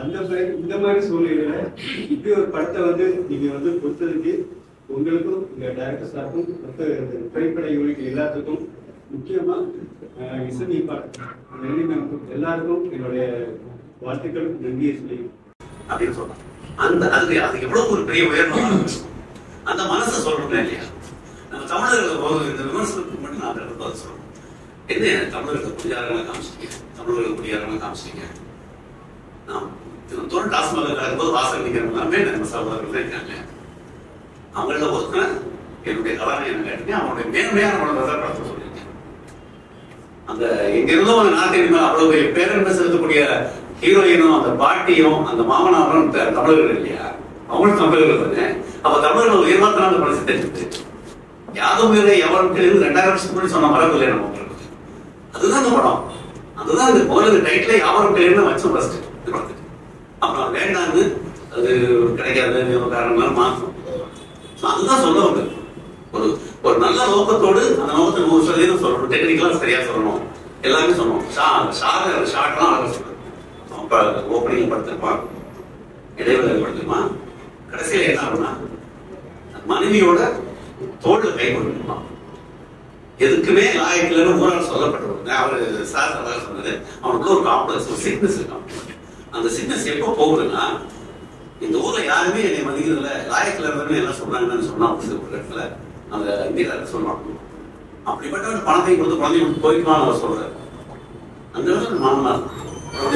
இந்த மாதிரி சூழ்நிலையில இப்படி ஒரு படத்தை வந்து நீங்க வந்து கொடுத்ததுக்கு உங்களுக்கும் இந்த டைரக்டர் சாருக்கும் மற்ற திரைப்பட யூனிட் எல்லாத்துக்கும் முக்கியமா எல்லாருக்கும் என்னுடைய வாழ்த்துக்கள் நன்றியை சொல்லி அப்படின்னு சொல்றேன். அதுக்கு எவ்வளவு ஒரு பெரிய உயர்வு அந்த மனசை சொல்றோம் இல்லையா? நம்ம தமிழர்கள் போது இந்த விமர்சனத்துக்கு மட்டும் நான் அதை சொல்றோம். என்ன தமிழர்கள் குடியாரங்களை காமிச்சிருக்கீங்க, தமிழர்கள் குடியாரங்களை காமிச்சிருக்கீங்க. நான் தோல் டாஸ்மாக இருக்கும்போது வாசல் நிற்கிறவங்க நம்ம சகோதரர்கள் இருக்காங்க. அவங்கள ஒருத்தர் என்னுடைய கதாநாயகன் கேட்டீங்க, அவனுடைய மேன்மையான படத்தை சொல்லியிருக்கேன். அந்த எங்கிருந்தோ அந்த நாட்டின் அவ்வளவு பெரிய பேரன்பு செலுத்தக்கூடிய ஹீரோயினும் அந்த பாட்டியும் அந்த மாமனாரும் தமிழர்கள் இல்லையா? அவங்களும் தமிழர்கள் தானே. அப்ப தமிழர்கள் உயர்வாத்தினால படம் தெரிஞ்சு யாதும் வேலை எவரும் 2000 வருஷத்துக்கு முன்னாடி சொன்ன மரபு இல்லை நம்ம உங்களுக்கு. அதுதான் அந்த படம். அதுதான் இந்த முதல்ல டைட்டில் யாவரும் பேருன்னு வச்சோம் ஃபர்ஸ்ட் படத்துக்கு. அப்புறம் வேண்டாந்து அது கிடைக்காது காரணங்களால மாற்றம். அதுதான் சொல்ல வந்து ஒரு நல்ல நோக்கத்தோடு அந்த நோக்கத்தை 100% சொல்லணும். டெக்னிக்கலா சரியா சொல்லணும், எல்லாமே சொல்லணும். ஷார்ட்லாம் அழகா சொல்லணும். ஓப்பனிங் படுத்திருப்பான், இடைவெளி படுத்திருப்பான், கடைசியில என்ன ஆகும்னா மனைவியோட தோல்ல கை கொண்டிருப்பான். எதுக்குமே லாயக்கில் ஊரால் சொல்லப்பட்டிருப்பாங்க. அவரு சார் அழகா சொன்னது, அவனுக்கு ஒரு காம்ப்ளெக்ஸ், ஒரு சிக்னஸ் இருக்கான். அந்த சிக்னஸ் எப்போ போகுதுன்னா, இந்த ஊர்ல யாருமே என்னை மதிக்கிறதுல லாயக்கில் இருந்தவங்க என்ன சொல்றாங்கன்னு சொன்னா ஒரு இடத்துல அந்த இந்தியாவில் சொல்லுவாங்க. அப்படிப்பட்ட ஒரு பணத்தை கொடுத்து குழந்தைங்களுக்கு போய்க்குவான்னு அவர் சொல்றாரு. அந்த இடத்துல மாமனார் அந்த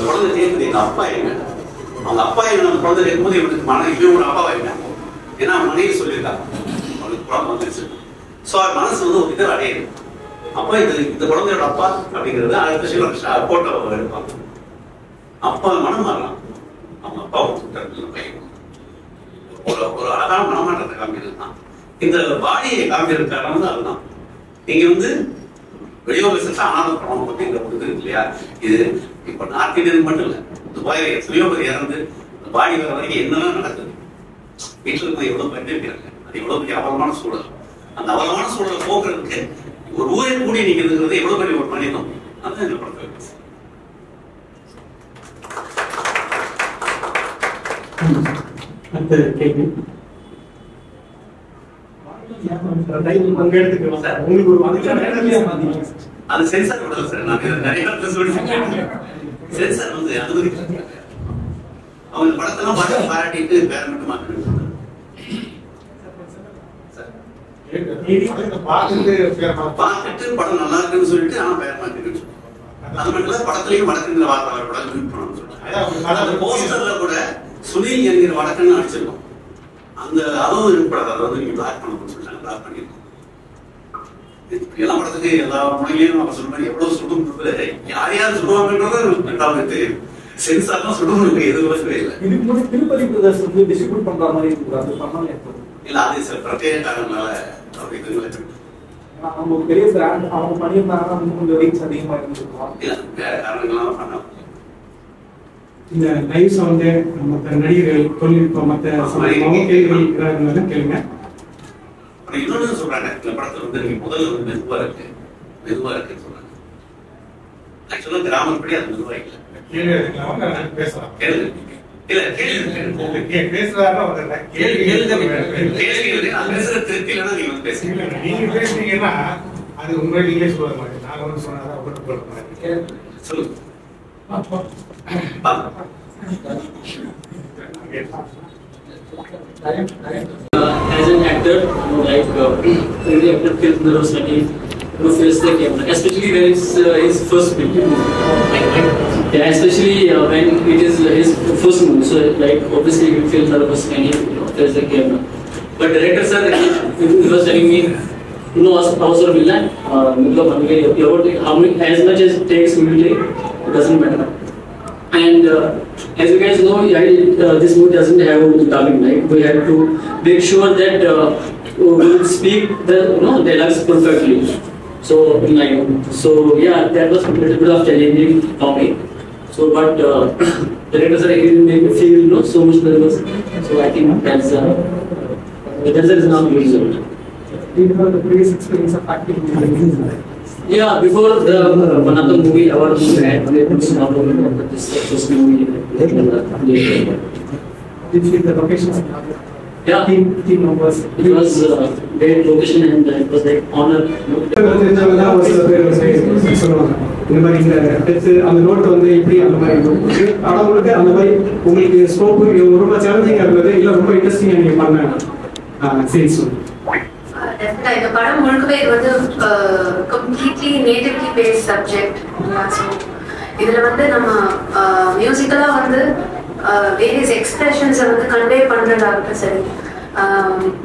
குழந்தை கேட்குது, எங்க அப்பா எங்க? அவங்க அப்பா எங்க? அந்த குழந்தை கேட்கும்போது இவனுக்கு இவனோட அப்பா எங்க? ஏன்னா அவன் மனைவி சொல்லியிருக்காங்க அவனுக்கு குழந்தை வந்துருச்சு. ஸோ அது மனசு வந்து ஒரு இதில் அடையுது. அப்பா இந்த குழந்தையோட அப்பா அப்படிங்கிறது அடுத்த போட்டோ எடுப்பாங்க. அப்பா மனம் மாறலாம். அவங்க அப்பா பையன் ஒரு அழகான மனமாற்றத்தை காமிக்கிறது தான் இந்த பாடியை காமிக்கிறதுக்காக வந்து அதுதான். நீங்க வந்து வெளியோக ஆனந்த படம் அப்படிங்கிற கொடுக்குது இல்லையா? இது இப்ப நார்த் இந்தியன் மட்டும் இல்ல, துபாயில எத்தனையோ பேர் இறந்து பாடி வர வரைக்கும் என்னெல்லாம் நடக்குது. வீட்டுல இருந்து எவ்வளவு பண்ணிருக்கிறாங்க. அது எவ்வளவு பெரிய அவலமான சூழல். அந்த அவலமான சூழலை போக்குறதுக்கு ஒரு ஊரை கூடி நிற்கிறதுங்கிறது எவ்வளவு பெரிய ஒரு மனிதம். அதுதான் இந்த படத்தை அது சென்சார் விடல சார். நான் நிறைய சென்சார் வந்து அனுமதிக்கிறாங்க. அவங்க படத்தெல்லாம் பாராட்டிட்டு வேற மட்டும் மாற்றிட்டு பார்த்துட்டு படம் நல்லா இருக்குன்னு சொல்லிட்டு ஆனா பேர் மாற்றிட்டு அது மட்டும் இல்ல, படத்துலயும் வடக்குங்கிற வார்த்தை படம் சொல்லிட்டு போஸ்டர்ல கூட சுனில் என்கிற வடக்குன்னு அடிச்சிருக்கோம். அந்த அதுவும் இருப்படாது. அதை வந்து நீங்க பிளாக் பண்ணணும்னு சொல்லிட்டாங்க. பிளாக் பண்ணிருக்கோம். எல்லா படத்துக்கு எல்லா மொழியிலையும் நம்ம சொல்ற மாதிரி எவ்வளவு சுடுன்றது யார் யார் சுடுவாங்கன்றது தெரியும். சென்சார்லாம் சுடுமுறை எதுவுமே இல்லை. திருப்பதி பிரதர்ஸ் வந்து டிஸ்ட்ரிபியூட் பண்ற மாதிரி இல்ல, அது சில பிரத்யேக காரணங்களால அப்படி அவங்க பெரிய பிராண்ட் அவங்க பண்ணியிருந்தாங்கன்னா கொஞ்சம் ரீச் அதிகமா இருந்திருக்கும். இல்ல, வேற காரணங்களால பண்ண இந்த லைவ் சவுண்டு மற்ற நடிகர்கள் தொழில்நுட்பம் மற்ற கேள்விகள் ஏதாவது கேளுங்க. இன்னொன்னு சொல்றாங்க, இந்த படத்துல வந்து நீங்க முதல்ல வந்து மெதுவா இருக்குன்னு சொல்றாங்க. ஆக்சுவலா கிராமப்படி அது மெதுவா இல்லை. பேசலாம். இல்ல கேள்வி நீங்க பேசுனீங்கன்னா அது உங்களை நீங்களே சொல்ல மாட்டேன். நான் ஒன்று சொன்னாதான் சொல்லுங்க. As an actor, really actor feels nervous when he faces the camera, especially when it's his first movie. Yeah, especially when it is his first movie. So, obviously, he will feel nervous when he faces the camera. But director sir, he was telling me, అవసరం ಇಲ್ಲ, as much as it takes, we will take. It doesn't matter. And as you guys know, this movie doesn't have dubbing, right? We have to make sure that we will speak the dialogues perfectly. So yeah, that was a little bit of challenging for me. So, but the director sir, he made me feel so much nervous. So I think that's the result. Do you have the previous experience of acting in the movies? Yeah, before the another movie, our movie had this movie. Did you the locations? Yeah, Team numbers. it was great location and it was like honor. தெரிஞ்சவங்க ஒரு சில பேர் வந்து சொல்லுவாங்க இந்த மாதிரி இந்த test அந்த நோட் வந்து இப்படி அந்த மாதிரி இருக்கு. ஆனா உங்களுக்கு அந்த மாதிரி உங்களுக்கு ஸ்கோப் ரொம்ப சேலஞ்சிங்கா இருந்தது இல்ல ரொம்ப இன்ட்ரெஸ்டிங்கா நீங்க பண்ண சீன்ஸ் டெஃபினட்டா இந்த படம் முழுக்கவே இது வந்து கம்ப்ளீட்லி நேட்டிவ்லி பேஸ்ட் சப்ஜெக்ட். இதுல வந்து நம்ம மியூசிக்கலா வந்து வேரியஸ் எக்ஸ்பிரஷன்ஸை வந்து கன்வே பண்றதாகட்டும் சரி,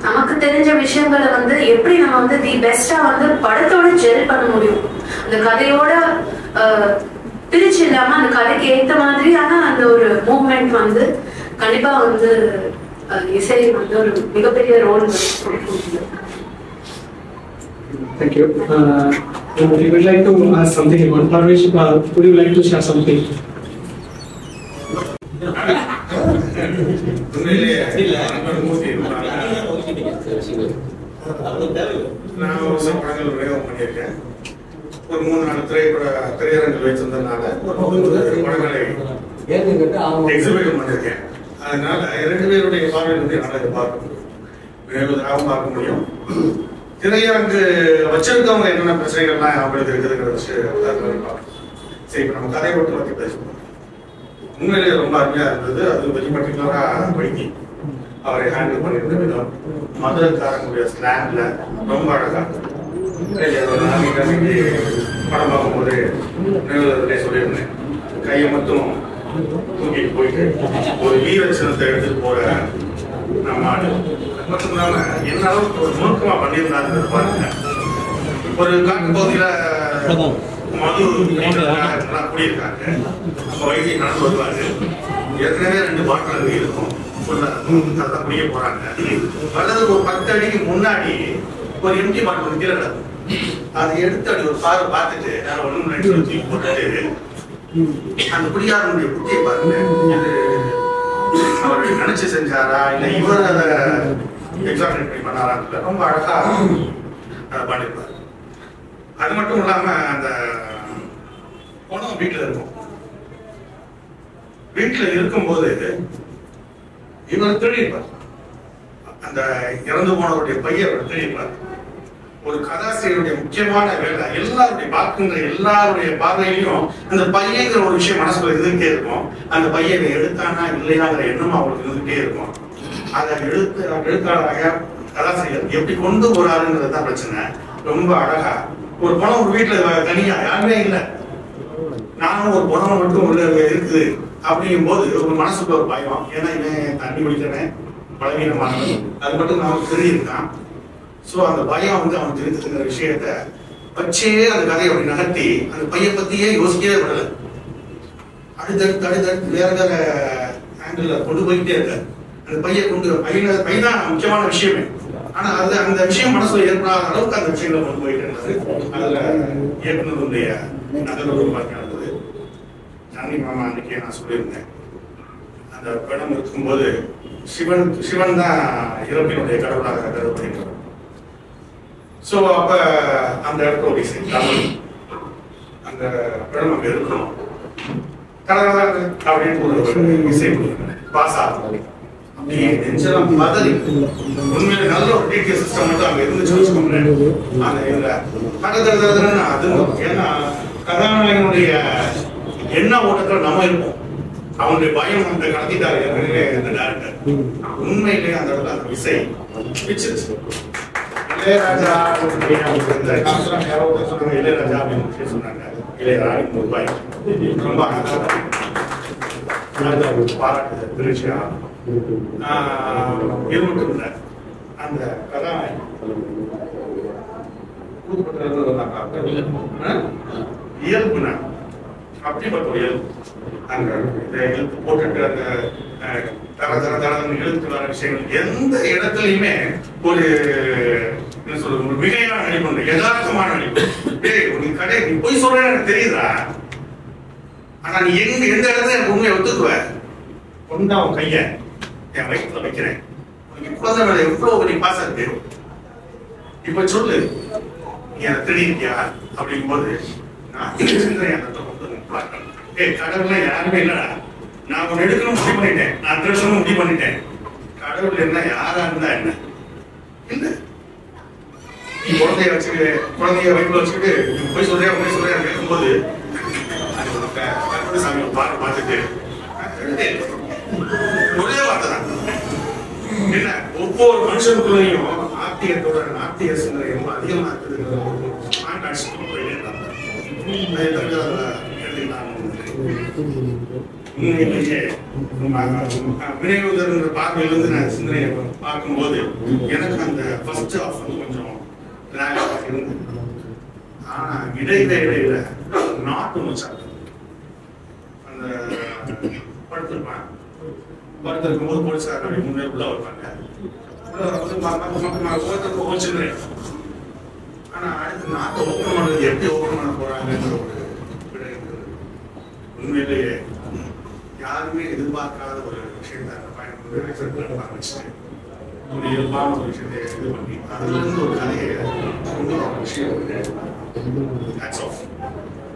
நமக்கு தெரிஞ்ச விஷயங்களை வந்து எப்படி நம்ம வந்து தி பெஸ்டா வந்து படத்தோட ஜெல் பண்ண முடியும், அந்த கதையோட பிரிச்சு இல்லாம அந்த கதைக்கு ஏற்ற மாதிரியான அந்த ஒரு மூவ்மெண்ட் வந்து கண்டிப்பா வந்து இசை வந்து ஒரு மிகப்பெரிய ரோல் கொடுக்கும். Thank you. We would like to ask something about Parvesh. Would you like to share something? நான் ஒரு சில படங்கள் பிரயோகம் பண்ணியிருக்கேன். ஒரு 3-4 திரையரங்கில் வைத்திருந்ததுனால ஒரு படங்களை எக்ஸிபிட் பண்ணியிருக்கேன். அதனால 2 பேருடைய பார்வையில் வந்து என்னால் இதை பார்க்க முடியும். திரையரங்கு வச்சிருக்கவங்க என்னென்ன பிரச்சனைகள்லாம் அவங்களுக்கு இருக்குதுங்கிற விஷயம். சரி, இப்போ நம்ம கதை மட்டும் பற்றி பேசுவோம். உண்மையிலேயே ரொம்ப அருமையா இருந்தது. அது வெரி பர்டிகுலரா வைத்தி அவரை ஹேண்டில் பண்ணியிருந்த விதம், மதுரக்காரங்களுடைய ஸ்லாங்ல ரொம்ப அழகா படம் பார்க்கும்போது சொல்லியிருந்தேன். கையை மட்டும் தூக்கிட்டு போயிட்டு ஒரு வீர சின்னத்தை எடுத்துட்டு போற நம்ம ஆடு மட்டும் இல்லாம என்ன அளவுக்கு ஒரு நுணுக்கமா பண்ணியிருந்தாங்க பாருங்க. ஒரு காட்டு பகுதியில மது குடியிருக்காங்க. நம்ம வைத்தியை நடந்து வருவாரு. ஏற்கனவே 2 பாட்டில் அங்கே இருக்கும். அதான் குடிக்க போறாங்க. அல்லது ஒரு 10 அடிக்கு முன்னாடி ஒரு எம்டி பாட்டில் கீழே கிடக்கும். அதை எடுத்து அப்படி ஒரு பார்வை பார்த்துட்டு நான் 1 தூக்கி போட்டுட்டு அந்த குடியாரனுடைய புத்தியை பாருங்க. இது அவர் நினைச்சு செஞ்சாரா இல்ல இவர் அதை எக்ஸாமினேட் பண்ணி பண்ணாரான்னு ரொம்ப அழகா பண்ணிருப்பாரு. அது மட்டும் இல்லாம அந்த பணம் வீட்டுல இருக்கும். வீட்டுல இருக்கும்போது இவர் திருடிப்பார். அந்த இறந்து போனவருடைய பையன் திருடிப்பார். ஒரு கதாசிரியருடைய முக்கியமான வேலை எல்லாருடைய பார்க்கின்ற எல்லாருடைய பார்வையிலையும் அந்த பையங்கிற ஒரு விஷயம் மனசுல இருந்துகிட்டே இருக்கும். அந்த பையனை எடுத்தானா இல்லையாங்கிற எண்ணம் அவங்களுக்கு இருந்துகிட்டே இருக்கும். அதை எழுத்தாளராக கதாசிரியர் எப்படி கொண்டு போறாருங்கிறது தான் பிரச்சனை. ரொம்ப அழகா ஒரு பணம் ஒரு வீட்டுல தனியா யாருமே இல்லை, நானும் ஒரு பணம் மட்டும் உள்ள இருக்குது அப்படிங்கும் போது ஒரு மனசுக்கு ஒரு பயம். ஏன்னா இவன் தண்ணி குடிக்கிறேன், பலவீனமானவன், அது மட்டும் நமக்கு தெரியிருக்கான். ஸோ அந்த பயம் வந்து அவன் தெரிஞ்சுக்கிற விஷயத்த வச்சே அந்த கதையை அப்படி நகர்த்தி அந்த பையன் பத்தியே யோசிக்கவே விடல. அடுத்தடுத்து வேற வேற ஆங்கிள் கொண்டு போயிட்டே இருக்க அந்த பையன் கொண்டு பையன் முக்கியமான விஷயமே. ஆனா அது அந்த விஷயம் மனசுல ஏற்படாத அளவுக்கு அந்த விஷயங்களை கொண்டு போயிட்டு இருந்தது. அதுல இயக்குனருடைய நகர்வு நடந்தது. ஜானி மாமா அன்னைக்கே நான் சொல்லியிருந்தேன், அந்த படம் இருக்கும்போது சிவன் தான் இறப்பினுடைய கடவுளாக கருதப்படுகிறார். ஸோ அப்ப அந்த இடத்துல ஒரு இசை தமிழ் அந்த படம் அங்க இருக்கணும் அப்படின்னு ஒரு இசை பாசா அப்படியே நெஞ்செல்லாம் பதறி. உண்மையில நல்ல ஒரு டிடிஏ சிஸ்டம் மட்டும் அங்க இருந்துச்சு வச்சுக்கோங்களேன். அந்த இதுல பக்கத்துல அது ஏன்னா கதாநாயகனுடைய எண்ண ஓட்டத்துல நம்ம இருப்போம். அவனுடைய பயம் அந்த கடத்திட்டாரு அந்த டேரக்டர். உண்மையிலேயே அந்த இடத்துல அந்த இசை பிச்சிருச்சு. இளையராஜா இளையராஜா அப்படின்னு சொன்னாங்க. இளையராஜா மும்பை ரொம்ப பாராட்டு திருச்சியா இருந்துட்டு அந்த கதாநாயகன் இயல்புனா அப்படிப்பட்ட ஒரு இயல்பு. அங்க இழுத்து போட்டுட்டு அந்த இழுத்து வர விஷயங்கள் எந்த இடத்துலயுமே ஒரு என்ன சொல்றது ஒரு மிகையான நடிப்பு, யதார்த்தமான நடிப்பு. நீ கடை நீ போய் சொல்ற எனக்கு தெரியுதா, ஆனா நீ எந்த இடத்துல எனக்கு உண்மையை ஒத்துக்குவ கொண்டா உன் கைய என் வயிற்றுல வைக்கிறேன். உனக்கு குழந்தை மேல எவ்வளவு நீ பாசம் இருக்கு. இப்ப சொல்லு, நீ அதை திருடிருக்கியா அப்படிங்கும்போது நாத்திக சிந்தனை அந்த பார்க்கணும். கடவுள்ல யாருமே இல்லடா, நான் ஒன்று எடுக்கணும் முடிவு பண்ணிட்டேன், நான் திருடணும் முடிவு பண்ணிட்டேன். கடவுள் என்ன யாரா இருந்தா என்ன இல்ல. நீ குழந்தைய வச்சுட்டு குழந்தைய வயிற்றுல வச்சுட்டு போய் சொல்றியா உண்மை சொல்றியா கேட்கும்போது சாமி பாரு பார்த்துட்டு ஒரே வார்த்தை தான் என்ன, ஒவ்வொரு மனுஷனுக்குள்ளையும் நாத்திக சிந்தனை ரொம்ப அதிகமா இருக்குதுங்கிறது வினையுதர் பார்வையிலிருந்து நான் சிந்தனையை பார்க்கும்போது எனக்கு அந்த ஃபர்ஸ்ட் ஆஃப் கொஞ்சம் இருந்தது. ஆனா இடையில நாட்டு மச்சான் அந்த படுத்திருக்கும் போது போலீஸார் முன்னே உள்ள வருவாங்க. ஆனா அடுத்து நாட்டை ஓப்பன் பண்றது எப்படி ஓப்பன் பண்ண போறாங்கன்ற ஒரு விடை உண்மையிலேயே யாருமே எதிர்பார்க்காத ஒரு விஷயத்தை அந்த பயணம் ஆரம்பிச்சுட்டு ஒரு இயல்பான ஒரு விஷயத்தை இது பண்ணி அதுல இருந்து ஒரு கதையை கொண்டு வர விஷயம்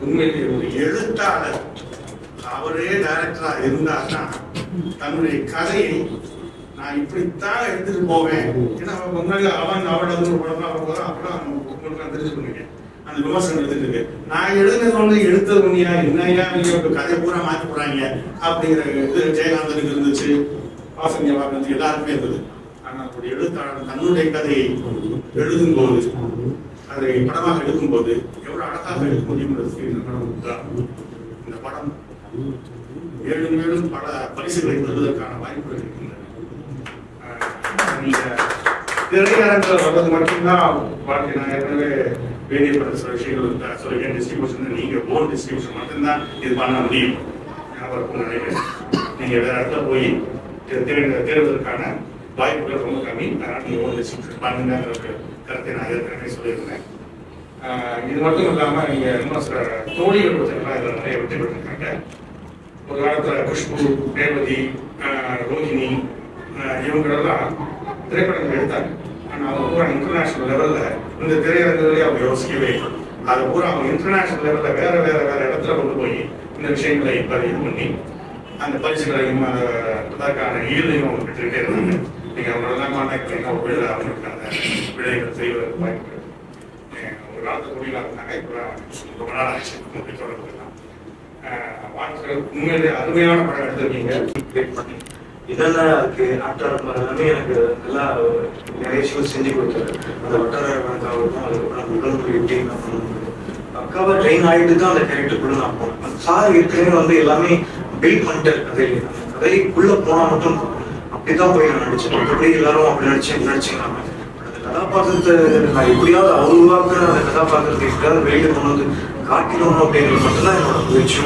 உண்மையிலேயே ஒரு எழுத்தாளர் அவரே டைரக்டரா இருந்தாருன்னா தன்னுடைய கதையை நான் இப்படித்தான் எடுத்துட்டு போவேன். ஏன்னா முன்னாடி அவன் அவட ஒரு படம் அப்பதான் உங்களுக்கு தெரிஞ்சுக்கொண்டீங்க அந்த விமர்சனம் எடுத்துட்டு இருக்கு. நான் எழுதுனது ஒண்ணு எடுத்தது ஒண்ணியா என்னையா நீங்க கதையை பூரா மாற்றி போறாங்க அப்படிங்கிற இது ஜெயகாந்தனுக்கு இருந்துச்சு, வாசனியா பார்க்கறதுக்கு எல்லாருக்குமே இருந்தது. ஆனால் ஒரு எழுத்தாளர் தன்னுடைய கதையை எழுதும் போது அதை படமாக எடுக்கும் போது எவ்வளவு அழகாக எடுக்க முடியும்ன்றதுக்கு இந்த படம் இந்த படம் மேலும் மேலும் பல பரிசுகளை பெறுவதற்கான வாய்ப்புகள் இருக்கின்றன. திரையரங்கில் வர்றது மட்டும்தான் வாழ்க்கை. நான் ஏற்கனவே வேண்டியப்பட்ட சில விஷயங்கள் சொல்லியிருக்கேன். டிஸ்ட்ரிபியூஷன் நீங்க ஓன் டிஸ்ட்ரிபியூஷன் மட்டும்தான் இது பண்ண முடியும். ஞாபகம் நினைக்கிறேன். நீங்க வேற இடத்துல போய் தேர்வதற்கான வாய்ப்புகள் ரொம்ப கம்மி. அதனால நீங்க ஓன் டிஸ்ட்ரிபியூஷன் பண்ணுங்கிற கருத்தை நான் ஏற்கனவே சொல்லியிருந்தேன். இது மட்டும் இல்லாம நீங்க இன்னும் சில தோழிகள் பற்றிலாம் இதில் நிறைய வெற்றி பெற்றிருக்காங்க. ஒரு காலத்துல குஷ்பு, ரேவதி, ரோஹிணி இவங்களெல்லாம் திரைப்படங்கள் எடுத்தாங்க. ஆனா அவங்க பூரா இன்டர்நேஷனல் லெவல்ல இந்த திரையரங்குகளே அவங்க யோசிக்கவே அதை பூரா அவங்க இன்டர்நேஷனல் லெவல்ல வேற வேற வேற இடத்துல கொண்டு போய் இந்த விஷயங்களை இது பண்ணி அந்த பரிசுகளையும் அதற்கான ஈடுலையும் அவங்க பெற்றுக்கிட்டே இருந்தாங்க. நீங்க அவங்களெல்லாம் கான்டாக்ட் பண்ணி ஒரு விழா அவங்களுக்கான விடைகள் செய்வதற்கு வாய்ப்பு ஒரு காலத்து தொழிலாக இருந்தாங்க. இப்போ ரொம்ப நாள் ஆச்சு தொடர்புலாம் உண்மையிலே அருமையான படம் எடுத்திருக்கீங்க. இதெல்லாம் இருக்கு ஆக்டர் எல்லாமே எனக்கு நல்லா நிறைய ஷோஸ் செஞ்சு கொடுத்தாரு. அந்த வட்டார வழக்காகட்டும், அதுக்கப்புறம் உடல் எப்படி நான் பண்ண பக்காவாக ட்ரெயின் ஆகிட்டு தான் அந்த கேரக்டருக்குள்ள நான் போனேன். சார் ஏற்கனவே வந்து எல்லாமே பில்ட் பண்ணிட்டாரு கதையில. அந்த கதைக்குள்ள போனால் மட்டும் அப்படிதான் போய் நான் நடிச்சேன். மற்றபடி எல்லாரும் அப்படி நடிச்சேன். அந்த கதாபாத்திரத்தை நான் எப்படியாவது அவர் உருவாக்குற அந்த கதாபாத்திரத்தை எப்படியாவது வெளியில கொண்டு வந்து காட்டிடணும் அப்படிங்கிறது மட்டும்தான் என்னோட முயற்சி.